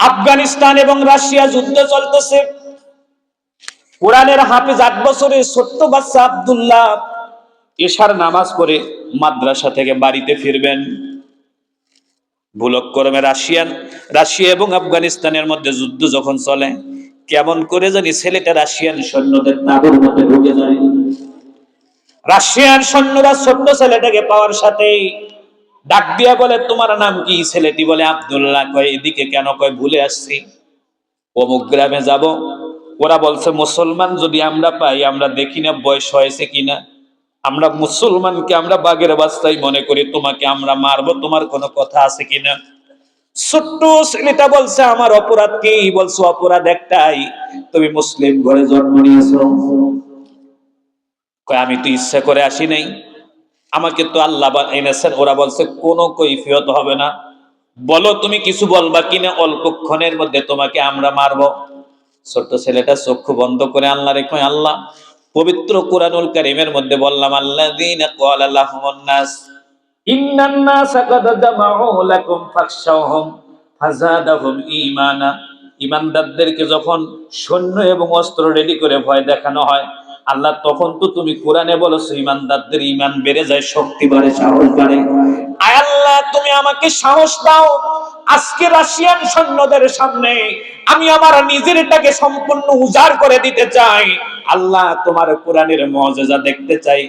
আফগানিস্তান এবং রাশিয়া যুদ্ধ চলতেছে। কোরআনের হাফেজ 8 বছরের ছোট্ট বাচ্চা আব্দুল্লাহ এশার নামাজ পড়ে মাদ্রাসা থেকে বাড়িতে ফিরবেন। ভুলক্রমে রাশিয়া এবং আফগানিস্তানের মধ্যে যুদ্ধ যখন চলে, কেমন করে জানি ছেলেটা রাশিয়ান সৈন্যদের তাঁবুর মধ্যে ঢুকে যায়। রাশিয়ান সৈন্যরা ছোট্ট ছেলেটাকে পাওয়ার সাথেই ডাক দিয়া বলে, তোমার নাম কি? ছেলেটি বলে আব্দুল্লাহ। কয় এদিকে কেন? কয় ভুলে আসছি, অমুক গ্রামে যাব। ওরা বলছে মুসলমান যদি আমরা পাই, আমরা দেখি না বয়স হয়েছে কিনা, আমরা মুসলমানকে আমরা বাঘের বাচ্চাই মনে করি, তোমাকে আমরা মারবো, তোমার কোনো কথা আছে কিনা? ছোট্ট ছেলেটা বলছে আমার অপরাধ কি? বলছো অপরাধ একটাই, তুমি মুসলিম ঘরে জন্ম নিয়েছো। কয় আমি তো ইচ্ছা করে আসি নাই, আমাকে তো আল্লাহ এনেছেন। ওরা বলছে কোনো কৈফিয়ত হবে না, বলো তুমি কিছু বলবা কিনা, অল্পক্ষণের মধ্যে তোমাকে আমরা মারবো। ছোট্ট ছেলেটা চক্ষু বন্ধ করে আল্লাহ রেখে, আল্লাহ পবিত্র কুরআনুল কারীমের মধ্যে বললাম, আল্লাযীনা ক্বালা লাহুমুন নাস ইন্নান নাসা কাদ জামাউ লাকুম ফাখশাউহুম ফাযাদাহুম ঈমানা। ঈমানদারদেরকে যখন সৈন্য এবং অস্ত্র রেডি করে ভয় দেখানো হয়, আল্লাহ তখন তো তুমি কোরআনে বলেছো ঈমানদারদের ঈমান বেড়ে যায়, শক্তি বাড়ে, সাহস বাড়ে। আয় আল্লাহ তুমি আমাকে সাহস দাও, আজকে রাশিয়ান সৈন্যদের সামনে আমি আমার নিজেরটাকে সম্পূর্ণ উজাড় করে দিতে চাই। আল্লাহ তোমার কোরআনের মুজিজা দেখতে চাই,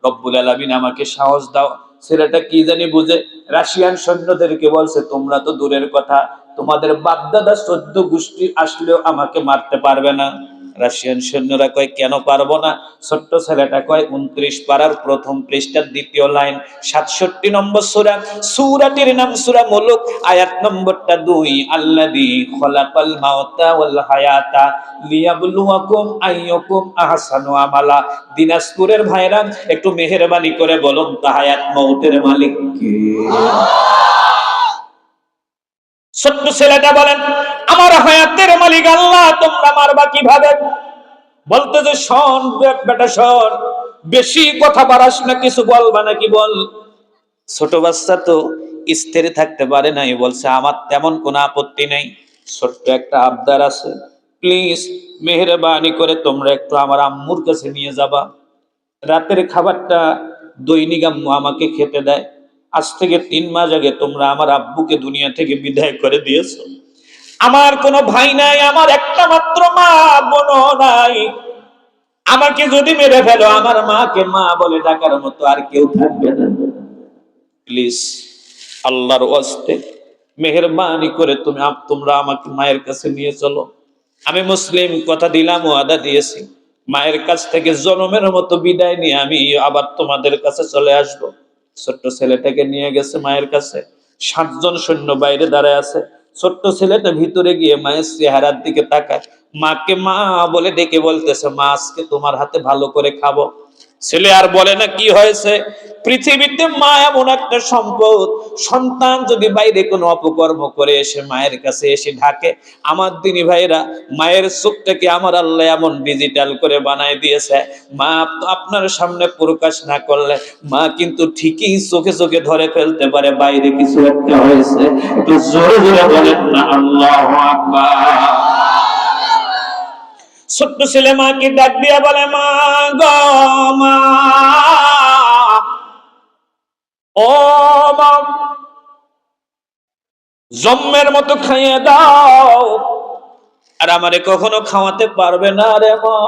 রব্বুল আলামিন আমাকে সাহস দাও। ছেলেটা কি জানি বুঝে রাশিয়ান সৈন্যদেরকে বলছে, তোমরা তো দূরের কথা, তোমাদের বাপদাদা 14 গোষ্ঠী আসলেও আমাকে মারতে পারবে না। রাশিয়ান সৈন্যরা কয় কেন পারবো না? ছোট্ট ছেলেটা কয় 29 পারার প্রথম পৃষ্ঠার 2য় লাইন, 67 নম্বর সূরা, সূরাটির নাম সূরা মুলুক, আয়াত নম্বরটা 2, আল্লাযী খলাকাল মাউতা ওয়াল হায়াতা লিয়াবলুয়াকুম আইয়ুকুম আহসানু আমালা। দিনাজপুরের ভাইরা একটু মেহেরবানি করে বলুন তো হায়াত মউতের মালিক কে? ছোট্ট ছেলেটা বলেন আমার হায়াতের মালিক আল্লাহ, তোমরা মারবা কিভাবে? বলতে যে শোন বেটা শোন, বেশি কথা বাড়াস না, কিছু বলবা নাকি বল। ছোট বাচ্চা তো স্থির থাকতে পারে নাই, বলছে আমার তেমন কোনো আপত্তি নেই, ছোট্ট একটা আবদার আছে, প্লিজ মেহেরবানি করে তোমরা একটু আমার আম্মুর কাছে নিয়ে যাবা। রাতের খাবারটা দৈনিক আম্মু আমাকে খেতে দেয়, আজ থেকে 3 মাস আগে তোমরা আমার আব্বুকে দুনিয়া থেকে বিদায় করে দিয়েছো। আমার কোনো ভাই নাই, আমার একটা মাত্র মা বোনও নাই, আমাকে যদি মেরে ফেলো আমার মাকে মা বলে ডাকার মতো আর কেউ থাকবে না। প্লিজ আল্লাহর ওয়াস্তে মেহেরবানি করে তোমরা আমাকে মায়ের কাছে নিয়ে চলো। আমি মুসলিম, কথা দিলাম, ওয়াদা দিয়েছি, মায়ের কাছ থেকে জনমের মতো বিদায় নিয়ে আমি আবার তোমাদের কাছে চলে আসব। ছোট্ট ছেলেটাকে নিয়ে গেছে মায়ের কাছে, 7 জন সৈন্য বাইরে দাঁড়ায় আছে। ছোট্ট ছেলেটা ভিতরে গিয়ে মায়ের চেহারার দিকে তাকায়, মাকে মা বলে ডেকে বলতেছে, মা আজকে তোমার হাতে ভালো করে খাবো। ছেলে আর বলে না কি হয়েছে। পৃথিবীতে মা এমন একটা সম্পদ, সন্তান যদি বাইরে কোনো অপকর্ম করে এসে মায়ের কাছে এসে ঢাকে, আমার দিনী ভাইরা মায়ের চোখটাকে আমার আল্লাহ এমন ডিজিটাল করে বানায় দিয়েছে, মা আপনার সামনে প্রকাশ না করলে মা কিন্তু ঠিকই চোখে চোখে ধরে ফেলতে পারে বাইরে কিছু একটা হয়েছে। একটু জোরে জোরে বলেন না আল্লাহু আকবার। ছোট্ট ছেলে মাকে ডাক দিয়া বলে, মা গো মা, ও মা জম্মের মতো খাইয়ে দাও, আর আমারে কখনো খাওয়াতে পারবে না রে মা,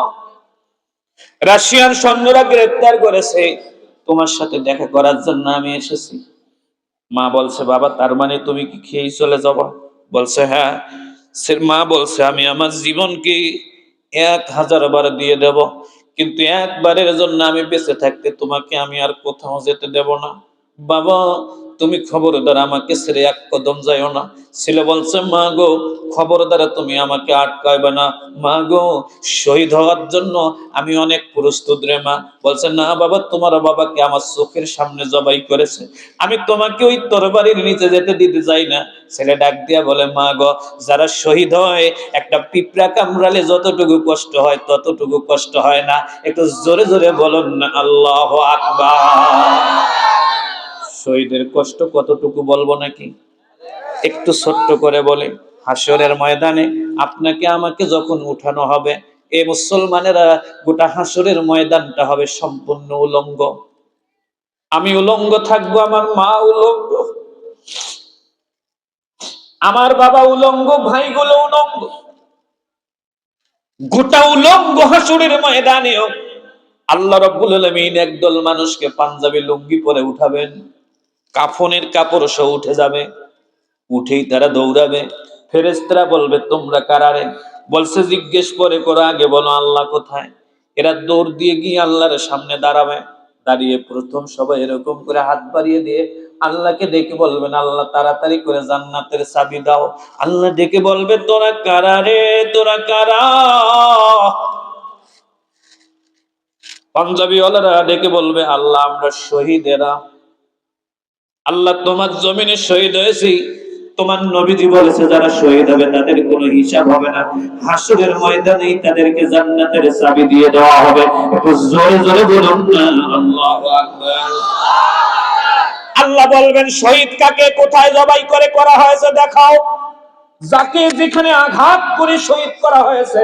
রাশিয়ান সৈন্যরা গ্রেফতার করেছে, তোমার সাথে দেখা করার জন্য আমি এসেছি। মা বলছে, বাবা তার মানে তুমি কি খেয়েই চলে যাবা? বলছে হ্যাঁ। মা বলছে, আমি আমার জীবনকে 1000 বার দিয়ে দেব, কিন্তু একবারের জন্য আমি বেঁচে থাকতে তোমাকে আমি আর কোথাও যেতে দেব না। বাবা তুমি খবরদার আমাকে ছেড়ে এক কদম যাইও না। ছেলে বলছে, মা গো খবরদার তুমি আমাকে আটকাইবে না, মা গো শহীদ হওয়ার জন্য আমি অনেক প্রস্তুত রে মা। বলছে, না বাবা, তোমার বাবাকে আমার চোখের সামনে জবাই করেছে, আমি তোমাকে ওই তরবারির নিচে যেতে দিতে চাই না। ছেলে ডাক দিয়া বলে, মা গো যারা শহীদ হয় একটা পিঁপড়া কামড়ালে যতটুকু কষ্ট হয় ততটুকু কষ্ট হয় না। একটু জোরে জোরে বলুন না আল্লাহু আকবার। শহীদের কষ্ট কতটুকু বলবো নাকি? একটু ছোট্ট করে বলে, হাসরের ময়দানে আপনাকে আমাকে যখন উঠানো হবে, এই মুসলমানেরা গোটা হাসরের ময়দানটা হবে সম্পূর্ণ উলঙ্গ। আমি উলঙ্গ থাকবো, আমার মা উলঙ্গ, আমার বাবা উলঙ্গ, ভাইগুলো উলঙ্গ, গোটা উলঙ্গ হাসরের ময়দানেও আল্লাহ রাব্বুল আলামিন একদল মানুষকে পাঞ্জাবি লুঙ্গি পরে উঠাবেন, কাফনের কাপড় সহ উঠে যাবে। উঠেই তারা দৌড়াবে, ফেরেশতারা বলবে তোমরা কারারে? বলছে জিজ্ঞেস করে করো, আগে বলো আল্লাহ কোথায়। এরা দৌড় দিয়ে গিয়ে আল্লাহর সামনে দাঁড়াবে। দাঁড়িয়ে প্রথম সবাই এরকম করে হাত বাড়িয়ে দিয়ে আল্লাহকে ডেকে বলবেন, আল্লাহ তাড়াতাড়ি করে জান্নাতের চাবি দাও। আল্লাহ ডেকে বলবে তোরা কারারে, তোরা কারা? পাঞ্জাবিওয়ালারা ডেকে বলবে আল্লাহ আমরা শহীদেরা। আল্লাহ তোমার জমিনে শহীদ হয়েছি, তোমার নবীজি বলেছে যারা শহীদ হবে তাদের কোনো হিসাব হবে না, হাসরের ময়দানেই তাদেরকে জান্নাতের চাবি দিয়ে দেওয়া হবে। একটু জোরে জোরে বলুন না আল্লাহু আকবার। আল্লাহ বলবেন শহীদ কাকে কোথায় জবাই করে করা হয়েছে দেখাও। যাকে যেখানে আঘাত করে শহীদ করা হয়েছে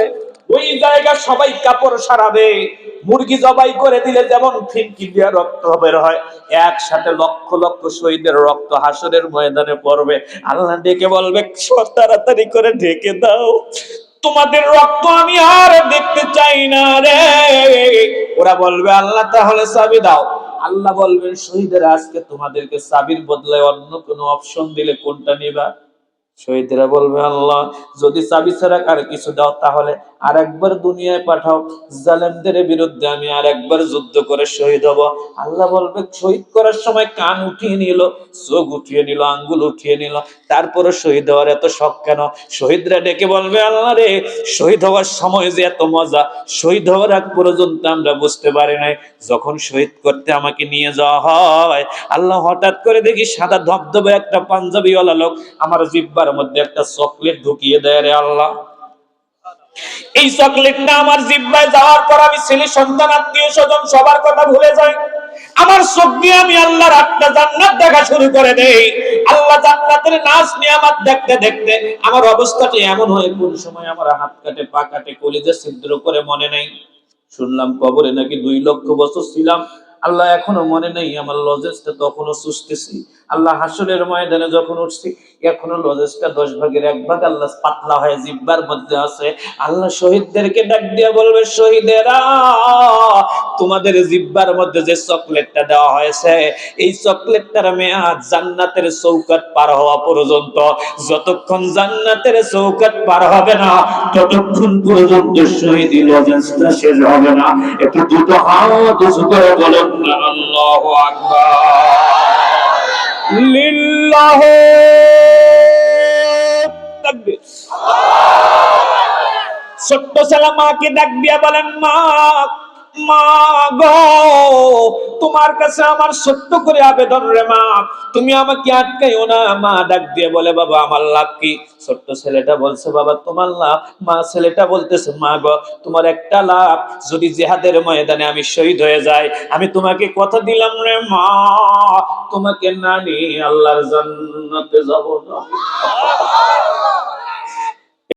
ওই জায়গা সবাই কাপড় সারাবে। মুরগি জবাই করে দিলে যেমন ফিনকি দিয়ে রক্ত বের হয়, একসাথে লক্ষ লক্ষ শহীদের রক্ত হাসরের ময়দানে পড়বে। আল্লাহ ডেকে বলবে তাড়াতাড়ি করে ঢেকে দাও, তোমাদের রক্ত আমি আর দেখতে চাই না রে। ওরা বলবে আল্লাহ তাহলে চাবি দাও। আল্লাহ বলবেন শহীদের আজকে তোমাদেরকে চাবির বদলে অন্য কোনো অপশন দিলে কোনটা নিবা? শহীদরা বলবে আল্লাহ যদি চাবি ছাড়া কার কিছু দাও তাহলে আর একবার দুনিয়ায় পাঠাও, জালেমদের বিরুদ্ধে আমি আর একবার যুদ্ধ করে শহীদ হব। আল্লাহ বলবে শহীদ করার সময় কান উঠিয়ে নিল, চোখ উঠিয়ে নিল, আঙ্গুল উঠিয়ে নিল, তারপরে শহীদ হওয়ার এত শখ কেন? শহীদরা ডেকে বলবে আল্লাহ রে, শহীদ হওয়ার সময় যে এত মজা, শহীদ হওয়ার আগ পর্যন্ত আমরা বুঝতে পারি নাই। যখন শহীদ করতে আমাকে নিয়ে যাওয়া হয় আল্লাহ হঠাৎ করে দেখি সাদা ধবধবে একটা পাঞ্জাবিওয়ালা লোক আমার জিহ্বার মধ্যে একটা চকলেট ঢুকিয়ে দেয় রে আল্লাহ। এই চকলেটটা আমার জিহ্বায় যাওয়ার পর আমি ছেলে সন্তান আত্মীয় স্বজন সবার কথা ভুলে যাই। আমার চোখ দিয়ে আমি আল্লাহর একটা জান্নাত দেখা শুরু করে দেই। আল্লাহ জান্নাতের নাজ নিয়ামত দেখতে দেখতে আমার অবস্থাটা এমন হয় কোন সময় আমার হাত কাটে, পা কাটে, কলিজা ছিদ্র করে মনে নাই। শুনলাম কবরে নাকি 2 লক্ষ বছর ছিলাম। আল্লাহ এখনো মনে নেই, আমার লজেসটা তখনও চুষতেছি। আল্লাহ হাসরের ময়দানে যখন উঠছি এখনো লজেসটা 10 ভাগের 1 ভাগ আল্লাহ পাতলা হয়ে জিহ্বার মধ্যে আছে। আল্লাহ শহীদদেরকে ডাক দিয়ে বলবে শহীদেরা তোমাদের জিহ্বার মধ্যে যে চকলেটটা দেওয়া হয়েছে এই চকলেটটার মেয়াদ জান্নাতের চৌকাঠ পার হওয়া পর্যন্ত। যতক্ষণ জান্নাতের চৌকাঠ পার হবে না ততক্ষণ পর্যন্ত শহীদ লজেসটা শেষ হবে না। একটু দুটো হাত উঁচু করে বলুন না আল্লাহু আকবার। লিল্লাহু তাকবীর। ছোট্ট ছেলে মাকে ডাক দিয়া বলেন মা, মা গো তোমার কাছে আমার ছোট্ট করে আবেদন রে মা, তুমি আমাকে আটকাইও না। মা ডাক দিয়ে বলে বাবা আমার লাভ কি? ছোট্ট ছেলেটা বলছে বাবা তোমার লাভ। মা ছেলেটা বলতেছে মা গো তোমার একটা লাভ, যদি জিহাদের ময়দানে আমি শহীদ হয়ে যাই আমি তোমাকে কথা দিলাম রে মা, তোমাকে না নিয়ে আল্লাহর জান্নাতে যাব না।